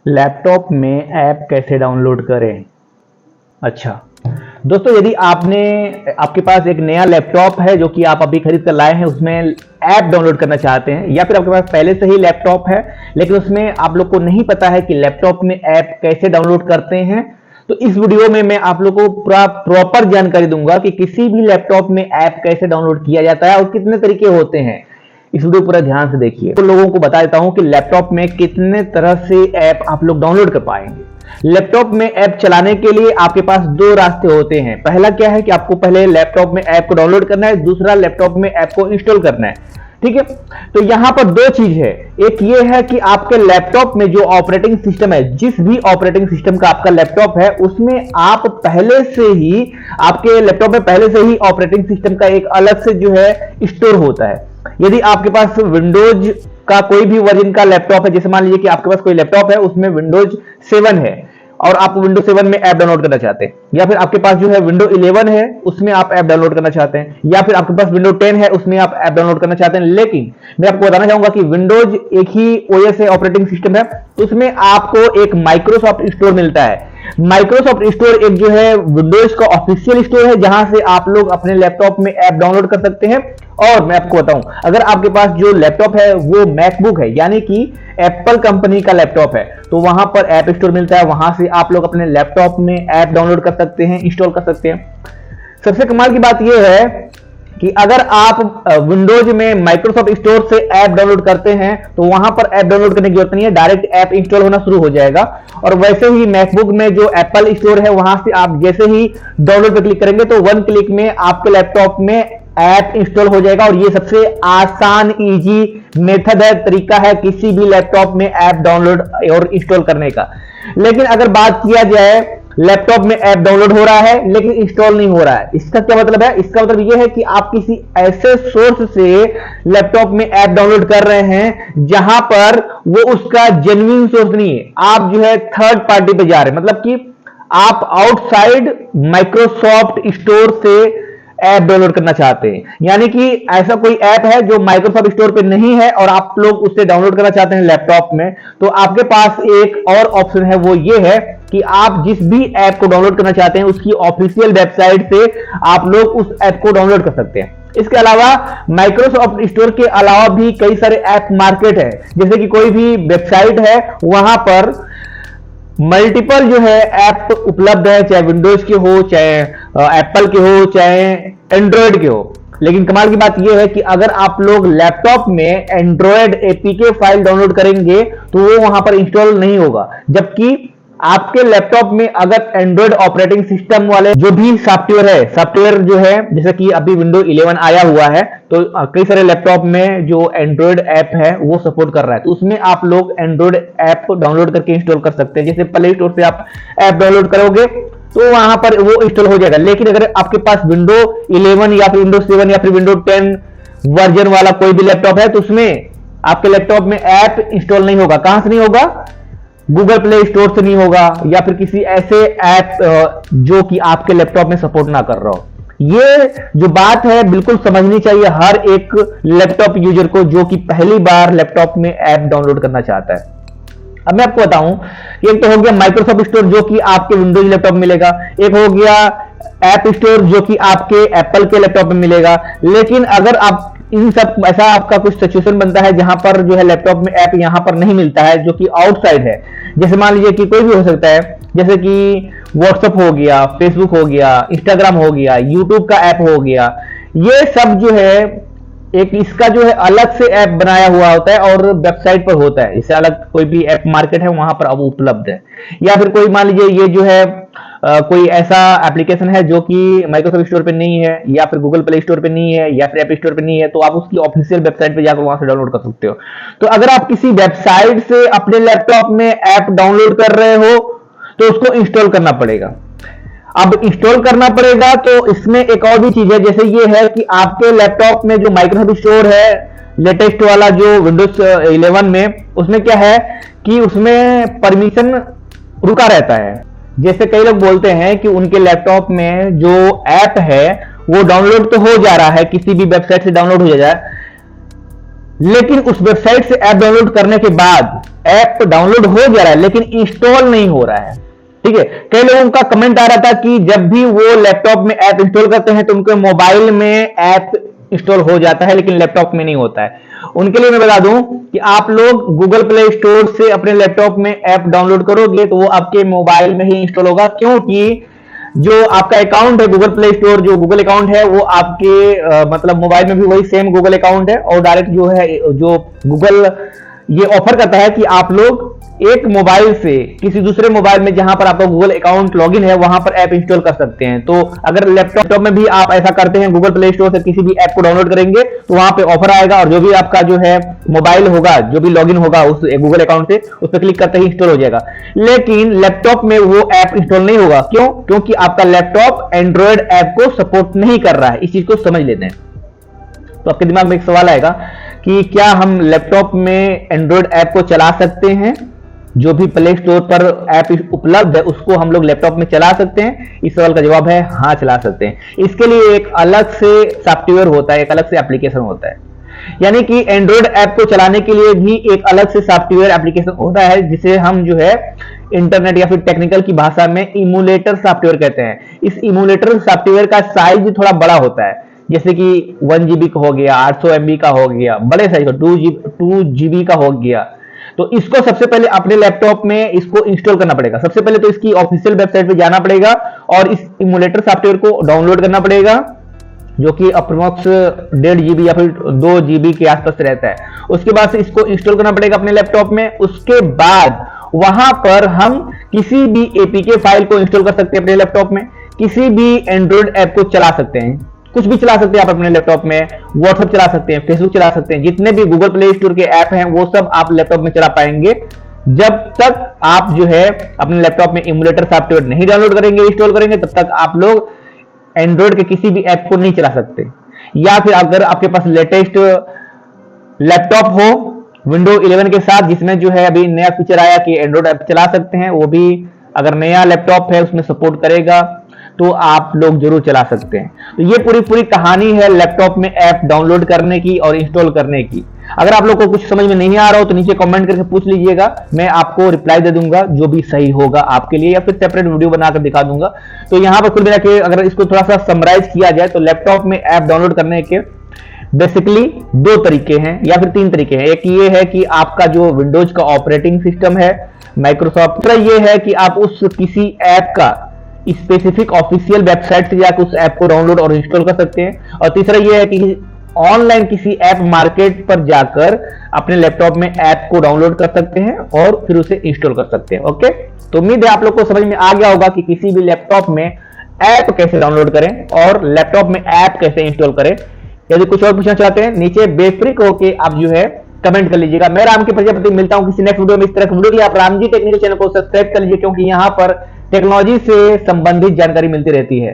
Laptop में app कैसे download करें। अच्छा दोस्तों, यदि आपके पास एक नया लैपटॉप है जो कि आप अभी खरीद कर लाए हैं, उसमें ऐप डाउनलोड करना चाहते हैं, या फिर आपके पास पहले से ही लैपटॉप है लेकिन उसमें आप लोग को नहीं पता है कि लैपटॉप में ऐप कैसे डाउनलोड करते हैं, तो इस वीडियो में मैं आप लोगों को पूरा प्रॉपर जानकारी दूंगा कि किसी भी लैपटॉप में ऐप कैसे डाउनलोड किया जाता है और कितने तरीके होते हैं। इस वीडियो पूरा ध्यान से देखिए। तो लोगों को बता देता हूं कि लैपटॉप में कितने तरह से ऐप आप लोग डाउनलोड कर पाएंगे। लैपटॉप में ऐप चलाने के लिए आपके पास दो रास्ते होते हैं। पहला क्या है कि आपको पहले लैपटॉप में ऐप को डाउनलोड करना है, दूसरा लैपटॉप में ऐप को इंस्टॉल करना है। ठीक है, तो यहां पर दो चीज है। एक ये है कि आपके लैपटॉप में जो ऑपरेटिंग सिस्टम है, जिस भी ऑपरेटिंग सिस्टम का आपका लैपटॉप है, उसमें आप पहले से ही आपके लैपटॉप में पहले से ही ऑपरेटिंग सिस्टम का एक अलग से जो है स्टोर होता है। यदि आपके पास विंडोज का कोई भी वर्जन का लैपटॉप है, जैसे मान लीजिए कि आपके पास कोई लैपटॉप है उसमें विंडोज 7 है और आप विंडोज 7 में ऐप डाउनलोड करना चाहते हैं, या फिर आपके पास जो है विंडोज 11 है उसमें आप ऐप डाउनलोड करना चाहते हैं, या फिर आपके पास विंडोज 10 है उसमें आप ऐप डाउनलोड करना चाहते हैं। लेकिन मैं आपको बताना चाहूंगा कि विंडोज एक ही ओएस है, ऑपरेटिंग सिस्टम है, तो उसमें आपको एक माइक्रोसॉफ्ट स्टोर मिलता है। माइक्रोसॉफ्ट स्टोर एक जो है विंडोज का ऑफिशियल स्टोर है जहां से आप लोग अपने लैपटॉप में ऐप डाउनलोड कर सकते हैं। और मैं आपको बताऊं, अगर आपके पास जो लैपटॉप है वो मैकबुक है, यानी कि एप्पल कंपनी का लैपटॉप है, तो वहां पर ऐप स्टोर मिलता है, वहां से आप लोग अपने लैपटॉप में ऐप डाउनलोड कर सकते हैं, इंस्टॉल कर सकते हैं। सबसे कमाल की बात यह है कि अगर आप विंडोज में माइक्रोसॉफ्ट स्टोर से ऐप डाउनलोड करते हैं तो वहां पर ऐप डाउनलोड करने की जरूरत नहीं है, डायरेक्ट ऐप इंस्टॉल होना शुरू हो जाएगा। और वैसे ही मैकबुक में जो एप्पल स्टोर है वहां से आप जैसे ही डाउनलोड पर क्लिक करेंगे तो 1 क्लिक में आपके लैपटॉप में ऐप इंस्टॉल हो जाएगा। और ये सबसे आसान इजी मेथड है, तरीका है किसी भी लैपटॉप में ऐप डाउनलोड और इंस्टॉल करने का। लेकिन अगर बात किया जाए, लैपटॉप में ऐप डाउनलोड हो रहा है लेकिन इंस्टॉल नहीं हो रहा है, इसका क्या मतलब है? इसका मतलब यह है कि आप किसी ऐसे सोर्स से लैपटॉप में ऐप डाउनलोड कर रहे हैं जहां पर वो उसका जेन्युइन सोर्स नहीं है, आप जो है थर्ड पार्टी पे जा रहे हैं। मतलब कि आप आउटसाइड माइक्रोसॉफ्ट स्टोर से ऐप डाउनलोड करना चाहते हैं, यानी कि ऐसा कोई ऐप है जो माइक्रोसॉफ्ट स्टोर पे नहीं है और आप लोग उससे डाउनलोड करना चाहते हैं लैपटॉप में, तो आपके पास एक और ऑप्शन है, वो ये है कि आप जिस भी ऐप को डाउनलोड करना चाहते हैं उसकी ऑफिशियल वेबसाइट से आप लोग उस ऐप को डाउनलोड कर सकते हैं। इसके अलावा माइक्रोसॉफ्ट स्टोर के अलावा भी कई सारे ऐप मार्केट है, जैसे कि कोई भी वेबसाइट है वहां पर मल्टीपल जो है ऐप उपलब्ध है, चाहे विंडोज के हो, चाहे एप्पल के हो, चाहे एंड्रॉयड के हो। लेकिन कमाल की बात यह है कि अगर आप लोग लैपटॉप में एंड्रॉयड एपीके फाइल डाउनलोड करेंगे तो वो वहां पर इंस्टॉल नहीं होगा, जबकि आपके लैपटॉप में अगर एंड्रॉयड ऑपरेटिंग सिस्टम वाले जो भी सॉफ्टवेयर जो है, जैसे कि अभी विंडोज 11 आया हुआ है, तो कई सारे लैपटॉप में जो एंड्रॉयड ऐप है वो सपोर्ट कर रहा है, तो उसमें आप लोग एंड्रॉयड ऐप डाउनलोड करके इंस्टॉल कर सकते हैं। जैसे प्ले स्टोर से आप ऐप डाउनलोड करोगे तो वहां पर वो इंस्टॉल हो जाएगा। लेकिन अगर आपके पास विंडोज 11 या फिर विंडोज 7 या फिर विंडोज 10 वर्जन वाला कोई भी लैपटॉप है तो उसमें आपके लैपटॉप में ऐप इंस्टॉल नहीं होगा। कहां से नहीं होगा? गूगल प्ले स्टोर से नहीं होगा, या फिर किसी ऐसे ऐप जो कि आपके लैपटॉप में सपोर्ट ना कर रहा हो। ये जो बात है बिल्कुल समझनी चाहिए हर एक लैपटॉप यूजर को जो कि पहली बार लैपटॉप में ऐप डाउनलोड करना चाहता है। अब मैं आपको बताऊं, एक तो हो गया माइक्रोसॉफ्ट स्टोर जो कि आपके विंडोज लैपटॉप में मिलेगा, एक हो गया ऐप स्टोर जो कि आपके एप्पल के लैपटॉप में मिलेगा। लेकिन अगर आप इन सब ऐसा आपका कुछ सिचुएशन बनता है जहां पर जो है लैपटॉप में ऐप यहां पर नहीं मिलता है, जो कि आउटसाइड है, जैसे मान लीजिए कि कोई भी हो सकता है, जैसे कि व्हाट्सएप हो गया, फेसबुक हो गया, इंस्टाग्राम हो गया, यूट्यूब का ऐप हो गया, ये सब जो है एक इसका जो है अलग से ऐप बनाया हुआ होता है और वेबसाइट पर होता है। इससे अलग कोई भी ऐप मार्केट है वहां पर अब उपलब्ध है। या फिर कोई मान लीजिए ये जो है कोई ऐसा एप्लीकेशन है जो कि माइक्रोसॉफ्ट स्टोर पे नहीं है, या फिर गूगल प्ले स्टोर पे नहीं है, या फिर ऐप स्टोर पे नहीं है, तो आप उसकी ऑफिशियल वेबसाइट पे जाकर वहां से डाउनलोड कर सकते हो। तो अगर आप किसी वेबसाइट से अपने लैपटॉप में ऐप डाउनलोड कर रहे हो तो उसको इंस्टॉल करना पड़ेगा। अब इंस्टॉल करना पड़ेगा तो इसमें एक और भी चीज है, जैसे ये है कि आपके लैपटॉप में जो माइक्रोसॉफ्ट स्टोर है लेटेस्ट वाला जो विंडोज 11 में, उसमें क्या है कि उसमें परमिशन रुका रहता है। जैसे कई लोग बोलते हैं कि उनके लैपटॉप में जो ऐप है वो डाउनलोड तो हो जा रहा है, किसी भी वेबसाइट से डाउनलोड हो जाए, लेकिन उस वेबसाइट से ऐप डाउनलोड करने के बाद ऐप तो डाउनलोड हो जा रहा है लेकिन इंस्टॉल नहीं हो रहा है। ठीक है, कई लोगों का कमेंट आ रहा था कि जब भी वो लैपटॉप में ऐप इंस्टॉल करते हैं तो उनके मोबाइल में ऐप इंस्टॉल हो जाता है लेकिन लैपटॉप में नहीं होता है। उनके लिए मैं बता दूं कि आप लोग गूगल प्ले स्टोर से अपने लैपटॉप में ऐप डाउनलोड करोगे तो वो आपके मोबाइल में ही इंस्टॉल होगा, क्योंकि जो आपका अकाउंट है गूगल प्ले स्टोर, जो गूगल अकाउंट है वो आपके मतलब मोबाइल में भी वही सेम गूगल अकाउंट है और डायरेक्ट जो है जो गूगल ये ऑफर करता है कि आप लोग एक मोबाइल से किसी दूसरे मोबाइल में जहां पर आपका गूगल अकाउंट लॉगिन है वहां पर ऐप इंस्टॉल कर सकते हैं। तो अगर लैपटॉप में भी आप ऐसा करते हैं, गूगल प्ले स्टोर से किसी भी ऐप को डाउनलोड करेंगे तो वहां पे ऑफर आएगा और जो भी आपका जो है मोबाइल होगा, जो भी लॉगिन होगा उस गूगल अकाउंट से, उस पर क्लिक करते ही इंस्टॉल हो जाएगा। लेकिन लैपटॉप में वो ऐप इंस्टॉल नहीं होगा। क्यों? क्योंकि आपका लैपटॉप एंड्रॉयड ऐप को सपोर्ट नहीं कर रहा है। इस चीज को समझ लेते हैं। तो आपके दिमाग में एक सवाल आएगा कि क्या हम लैपटॉप में एंड्रॉयड ऐप को चला सकते हैं? जो भी प्ले स्टोर पर ऐप उपलब्ध है उसको हम लोग लैपटॉप में चला सकते हैं? इस सवाल का जवाब है हाँ, चला सकते हैं। इसके लिए एक अलग से सॉफ्टवेयर होता है, एक अलग से एप्लीकेशन होता है। यानी कि एंड्रॉयड ऐप को चलाने के लिए भी एक अलग से सॉफ्टवेयर एप्लीकेशन होता है जिसे हम जो है इंटरनेट या फिर टेक्निकल की भाषा में इमुलेटर सॉफ्टवेयर कहते हैं। इस इमुलेटर सॉफ्टवेयर का साइज थोड़ा बड़ा होता है, जैसे कि 1 GB का हो गया, 800 MB का हो गया, बड़े साइज का 2 GB का हो गया। तो इसको सबसे पहले अपने लैपटॉप में इसको इंस्टॉल करना पड़ेगा। सबसे पहले तो इसकी ऑफिशियल वेबसाइट पे जाना पड़ेगा और इस इमुलेटर सॉफ्टवेयर को डाउनलोड करना पड़ेगा, जो कि अप्रोक्स 1.5 GB या फिर 2 GB के आसपास रहता है। उसके बाद से इसको इंस्टॉल करना पड़ेगा अपने लैपटॉप में। उसके बाद वहां पर हम किसी भी एपीके फाइल को इंस्टॉल कर सकते हैं अपने लैपटॉप में, किसी भी एंड्रॉयड ऐप को चला सकते हैं, कुछ भी चला सकते हैं आप अपने लैपटॉप में। व्हाट्सएप चला सकते हैं, फेसबुक चला सकते हैं, जितने भी गूगल प्ले स्टोर के ऐप हैं वो सब आप लैपटॉप में चला पाएंगे जब तक आप जो है अपने लैपटॉप में इमुलेटर सॉफ्टवेयर नहीं डाउनलोड करेंगे, इंस्टॉल करेंगे, तब तक आप लोग एंड्रॉयड के किसी भी ऐप को नहीं चला सकते। या फिर अगर आपके पास लेटेस्ट लैपटॉप हो विंडो 11 के साथ, जिसमें जो है अभी नया फीचर आया कि एंड्रॉयड ऐप चला सकते हैं, वो भी अगर नया लैपटॉप है उसमें सपोर्ट करेगा तो आप लोग जरूर चला सकते हैं। तो ये पूरी कहानी है लैपटॉप में ऐप डाउनलोड करने की और इंस्टॉल करने की। अगर आप लोग को कुछ समझ में नहीं आ रहा हो तो नीचे कमेंट करके पूछ लीजिएगा, मैं आपको रिप्लाई दे दूंगा जो भी सही होगा आपके लिए, या फिर सेपरेट वीडियो बनाकर दिखा दूंगा। तो यहाँ पर कुल मिला के अगर इसको थोड़ा सा समराइज किया जाए तो लैपटॉप में ऐप डाउनलोड करने के बेसिकली 2 तरीके हैं या फिर 3 तरीके हैं। एक ये है कि आपका जो विंडोज का ऑपरेटिंग सिस्टम है माइक्रोसॉफ्ट, दूसरा ये है कि आप उस किसी ऐप का स्पेसिफिक ऑफिशियल वेबसाइट से जाकर उस ऐप को डाउनलोड और इंस्टॉल कर सकते हैं, और तीसरा यह है कि ऑनलाइन किसी ऐप मार्केट पर जाकर अपने लैपटॉप में ऐप को डाउनलोड कर सकते हैं और फिर उसे इंस्टॉल कर सकते हैं। ओके, तो उम्मीद है आप लोग को समझ में आ गया होगा कि किसी भी लैपटॉप में ऐप कैसे डाउनलोड करें और लैपटॉप में ऐप कैसे इंस्टॉल करें। यदि कुछ और पूछना चाहते हैं नीचे बेफ्रिक होके आप जो है कमेंट कर लीजिएगा। मैं राम के प्रजापति मिलता हूं किसी नेक्स्ट वीडियो में। इस तरह की वीडियो के लिए आप रामजी टेक्निकल चैनल को सब्सक्राइब कर लीजिए, क्योंकि यहां पर टेक्नोलॉजी से संबंधित जानकारी मिलती रहती है।